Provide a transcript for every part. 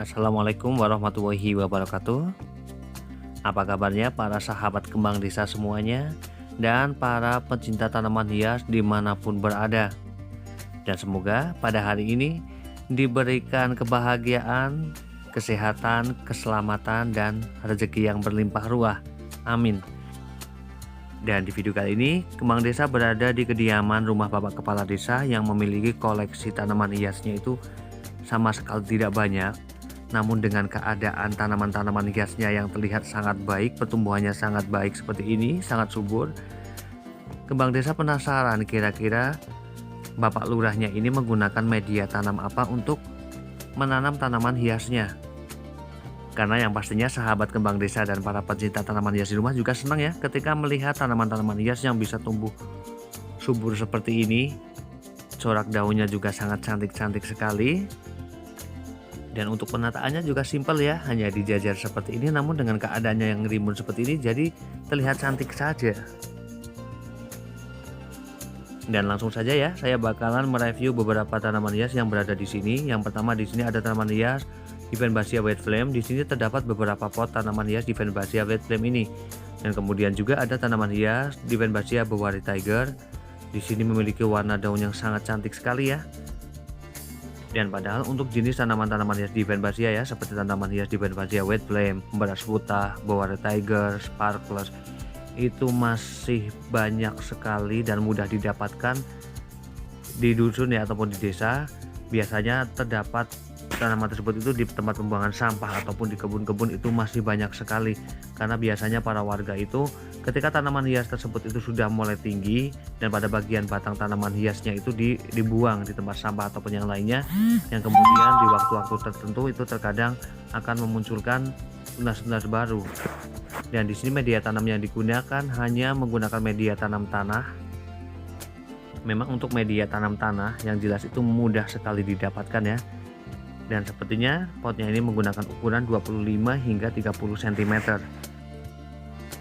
Assalamualaikum warahmatullahi wabarakatuh. Apa kabarnya para sahabat kembang desa semuanya dan para pecinta tanaman hias dimanapun berada. Dan semoga pada hari ini diberikan kebahagiaan, kesehatan, keselamatan, dan rezeki yang berlimpah ruah. Amin. Dan di video kali ini, Kembang Desa berada di kediaman rumah Bapak Kepala Desa yang memiliki koleksi tanaman hiasnya itu sama sekali tidak banyak. Namun dengan keadaan tanaman-tanaman hiasnya yang terlihat sangat baik, pertumbuhannya sangat baik seperti ini, sangat subur. Kembang Desa penasaran kira-kira Bapak Lurahnya ini menggunakan media tanam apa untuk menanam tanaman hiasnya. Karena yang pastinya sahabat Kembang Desa dan para pecinta tanaman hias di rumah juga senang ya ketika melihat tanaman-tanaman hias yang bisa tumbuh subur seperti ini. Corak daunnya juga sangat cantik-cantik sekali. Dan untuk penataannya juga simpel ya, hanya dijajar seperti ini, namun dengan keadaannya yang rimbun seperti ini jadi terlihat cantik saja. Dan langsung saja ya, saya bakalan mereview beberapa tanaman hias yang berada di sini. Yang pertama di sini ada tanaman hias Divenbasia White Flame. Di sini terdapat beberapa pot tanaman hias Divenbasia White Flame ini. Dan kemudian juga ada tanaman hias Divenbasia Bewari Tiger. Di sini memiliki warna daun yang sangat cantik sekali ya. Dan padahal untuk jenis tanaman-tanaman hias Divenbasia ya, seperti tanaman hias Divenbasia White Flame, Beras Putih, Bewari Tiger, Sparkles, itu masih banyak sekali dan mudah didapatkan di dusun ya ataupun di desa. Biasanya terdapat tanaman tersebut itu di tempat pembuangan sampah ataupun di kebun-kebun, itu masih banyak sekali. Karena biasanya para warga itu ketika tanaman hias tersebut itu sudah mulai tinggi dan pada bagian batang tanaman hiasnya itu dibuang di tempat sampah ataupun yang lainnya, yang kemudian di waktu-waktu tertentu itu terkadang akan memunculkan tunas-tunas baru. Dan di sini media tanam yang digunakan hanya menggunakan media tanam tanah. Memang untuk media tanam tanah yang jelas itu mudah sekali didapatkan ya. Dan sepertinya potnya ini menggunakan ukuran 25 hingga 30 cm.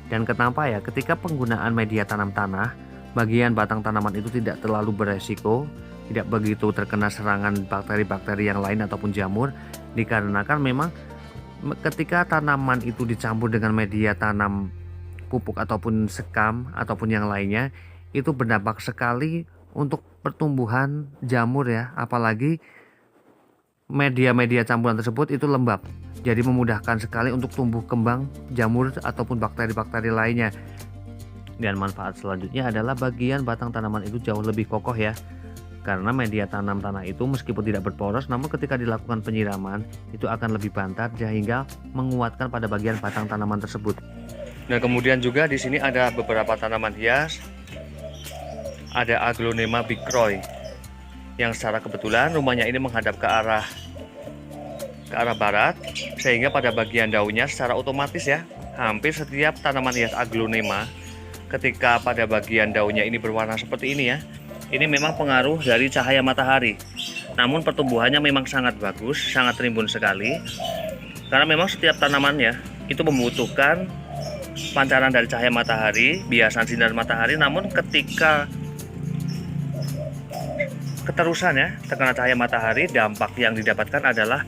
Dan kenapa ya, ketika penggunaan media tanam tanah, bagian batang tanaman itu tidak terlalu beresiko, tidak begitu terkena serangan bakteri-bakteri yang lain ataupun jamur, dikarenakan memang ketika tanaman itu dicampur dengan media tanam pupuk ataupun sekam ataupun yang lainnya, itu berdampak sekali untuk pertumbuhan jamur ya, apalagi media-media campuran tersebut itu lembab, jadi memudahkan sekali untuk tumbuh kembang jamur ataupun bakteri-bakteri lainnya. Dan manfaat selanjutnya adalah bagian batang tanaman itu jauh lebih kokoh ya, karena media tanam tanah itu meskipun tidak berporos, namun ketika dilakukan penyiraman itu akan lebih bantat sehingga menguatkan pada bagian batang tanaman tersebut. Dan kemudian juga di sini ada beberapa tanaman hias, ada Aglonema Bigcroy yang secara kebetulan rumahnya ini menghadap ke arah barat, sehingga pada bagian daunnya secara otomatis ya, hampir setiap tanaman hias Aglonema ketika pada bagian daunnya ini berwarna seperti ini ya, ini memang pengaruh dari cahaya matahari. Namun pertumbuhannya memang sangat bagus, sangat rimbun sekali, karena memang setiap tanamannya itu membutuhkan pancaran dari cahaya matahari, biasan sinar matahari. Namun ketika keterusan ya terkena cahaya matahari, dampak yang didapatkan adalah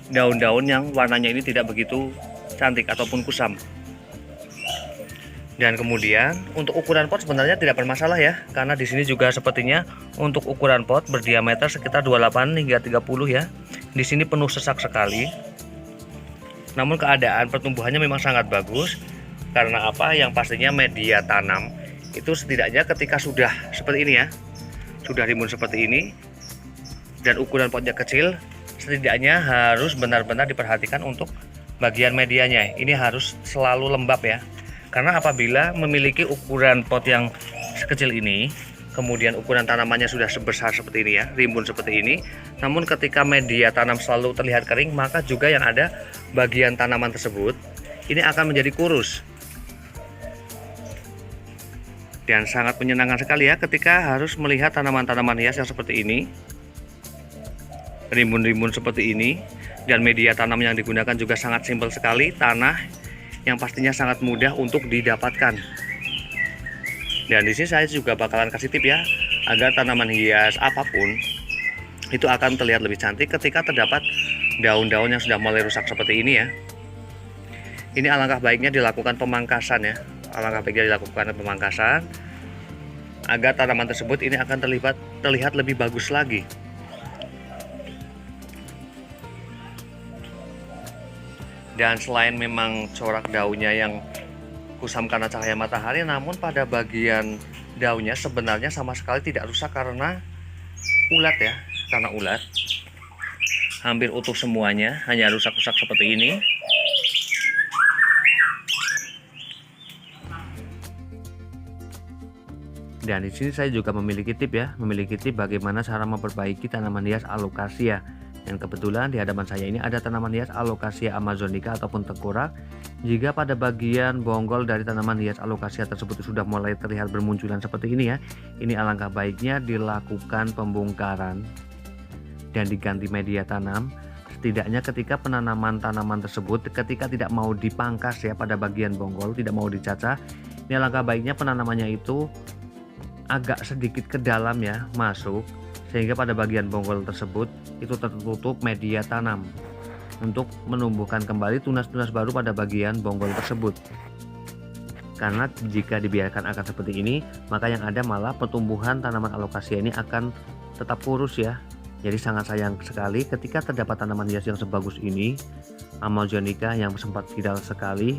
daun-daun yang warnanya ini tidak begitu cantik ataupun kusam. Dan kemudian untuk ukuran pot sebenarnya tidak bermasalah ya, karena di sini juga sepertinya untuk ukuran pot berdiameter sekitar 28 hingga 30 ya. Di sini penuh sesak sekali. Namun keadaan pertumbuhannya memang sangat bagus. Karena apa? Yang pastinya media tanam itu setidaknya ketika sudah seperti ini ya, sudah rimbun seperti ini dan ukuran potnya kecil, setidaknya harus benar-benar diperhatikan untuk bagian medianya. Ini harus selalu lembab ya, karena apabila memiliki ukuran pot yang sekecil ini, kemudian ukuran tanamannya sudah sebesar seperti ini ya, rimbun seperti ini, namun ketika media tanam selalu terlihat kering, maka juga yang ada bagian tanaman tersebut ini akan menjadi kurus. Dan sangat menyenangkan sekali ya ketika harus melihat tanaman-tanaman hias yang seperti ini, rimbun-rimbun seperti ini. Dan media tanam yang digunakan juga sangat simpel sekali, tanah yang pastinya sangat mudah untuk didapatkan. Dan di sini saya juga bakalan kasih tip ya, agar tanaman hias apapun itu akan terlihat lebih cantik ketika terdapat daun-daun yang sudah mulai rusak seperti ini ya. Ini alangkah baiknya dilakukan pemangkasan ya. Alangkah baiknya dilakukan pemangkasan agar tanaman tersebut ini akan terlihat lebih bagus lagi. Dan selain memang corak daunnya yang kusam karena cahaya matahari, namun pada bagian daunnya sebenarnya sama sekali tidak rusak karena ulat ya, karena ulat. Hampir utuh semuanya, hanya rusak-rusak seperti ini. Dan di sini saya juga memiliki tip ya, bagaimana cara memperbaiki tanaman hias alocasia. Yang kebetulan di hadapan saya ini ada tanaman hias alocasia amazonica ataupun tengkorak. Jika pada bagian bonggol dari tanaman hias alocasia tersebut sudah mulai terlihat bermunculan seperti ini ya, ini alangkah baiknya dilakukan pembongkaran dan diganti media tanam. Setidaknya ketika penanaman tanaman tersebut ketika tidak mau dipangkas ya pada bagian bonggol, tidak mau dicacah, ini alangkah baiknya penanamannya itu agak sedikit ke dalam ya, masuk, sehingga pada bagian bonggol tersebut itu tertutup media tanam untuk menumbuhkan kembali tunas-tunas baru pada bagian bonggol tersebut. Karena jika dibiarkan akar seperti ini, maka yang ada malah pertumbuhan tanaman alocasia ini akan tetap kurus ya. Jadi sangat sayang sekali ketika terdapat tanaman hias yang sebagus ini, amazonica yang sempat viral sekali,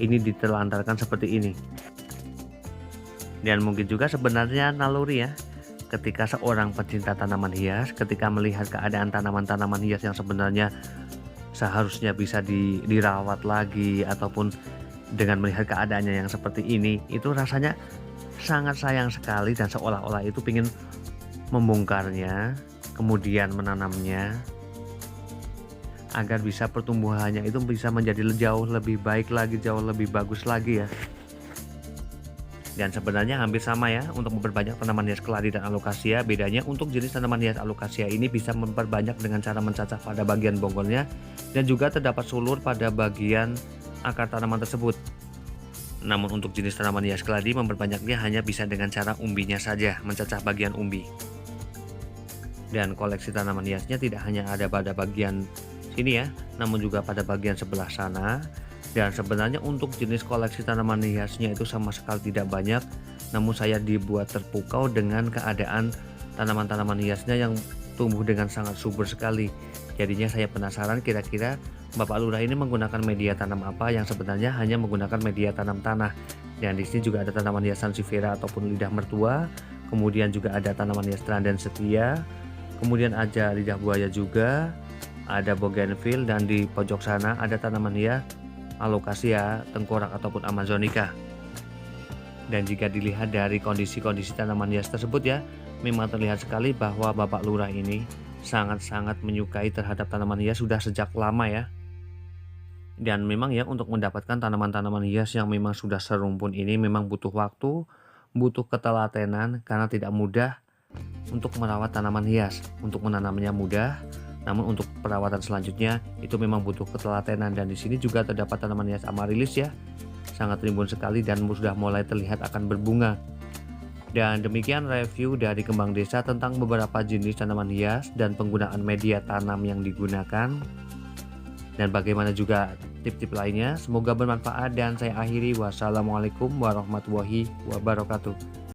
ini ditelantarkan seperti ini. Dan mungkin juga sebenarnya naluri ya, ketika seorang pecinta tanaman hias, ketika melihat keadaan tanaman-tanaman hias yang sebenarnya seharusnya bisa dirawat lagi, ataupun dengan melihat keadaannya yang seperti ini, itu rasanya sangat sayang sekali dan seolah-olah itu ingin membongkarnya, kemudian menanamnya, agar bisa pertumbuhannya itu bisa menjadi jauh lebih baik lagi, jauh lebih bagus lagi ya. Dan sebenarnya hampir sama ya untuk memperbanyak tanaman hias keladi dan alocasia. Bedanya untuk jenis tanaman hias alocasia ini bisa memperbanyak dengan cara mencacah pada bagian bonggolnya, dan juga terdapat sulur pada bagian akar tanaman tersebut. Namun untuk jenis tanaman hias keladi memperbanyaknya hanya bisa dengan cara umbinya saja, mencacah bagian umbi. Dan koleksi tanaman hiasnya tidak hanya ada pada bagian sini ya, namun juga pada bagian sebelah sana. Dan sebenarnya untuk jenis koleksi tanaman hiasnya itu sama sekali tidak banyak, namun saya dibuat terpukau dengan keadaan tanaman-tanaman hiasnya yang tumbuh dengan sangat subur sekali. Jadinya saya penasaran kira-kira Bapak Lurah ini menggunakan media tanam apa yang sebenarnya hanya menggunakan media tanam tanah. Dan di sini juga ada tanaman hias sansevieria ataupun lidah mertua, kemudian juga ada tanaman hias teradan setia, kemudian ada lidah buaya juga, ada bougainville, dan di pojok sana ada tanaman hias alocasia, tengkorak ataupun amazonica. Dan jika dilihat dari kondisi-kondisi tanaman hias tersebut ya, memang terlihat sekali bahwa Bapak Lurah ini sangat-sangat menyukai terhadap tanaman hias sudah sejak lama ya. Dan memang ya untuk mendapatkan tanaman-tanaman hias yang memang sudah serumpun ini memang butuh waktu, butuh ketelatenan, karena tidak mudah untuk merawat tanaman hias. Untuk menanamnya mudah, namun untuk perawatan selanjutnya itu memang butuh ketelatenan. Dan di sini juga terdapat tanaman hias amaryllis ya, sangat rimbun sekali dan sudah mulai terlihat akan berbunga. Dan demikian review dari Kembang Desa tentang beberapa jenis tanaman hias dan penggunaan media tanam yang digunakan, dan bagaimana juga tip-tip lainnya. Semoga bermanfaat dan saya akhiri. Wassalamualaikum warahmatullahi wabarakatuh.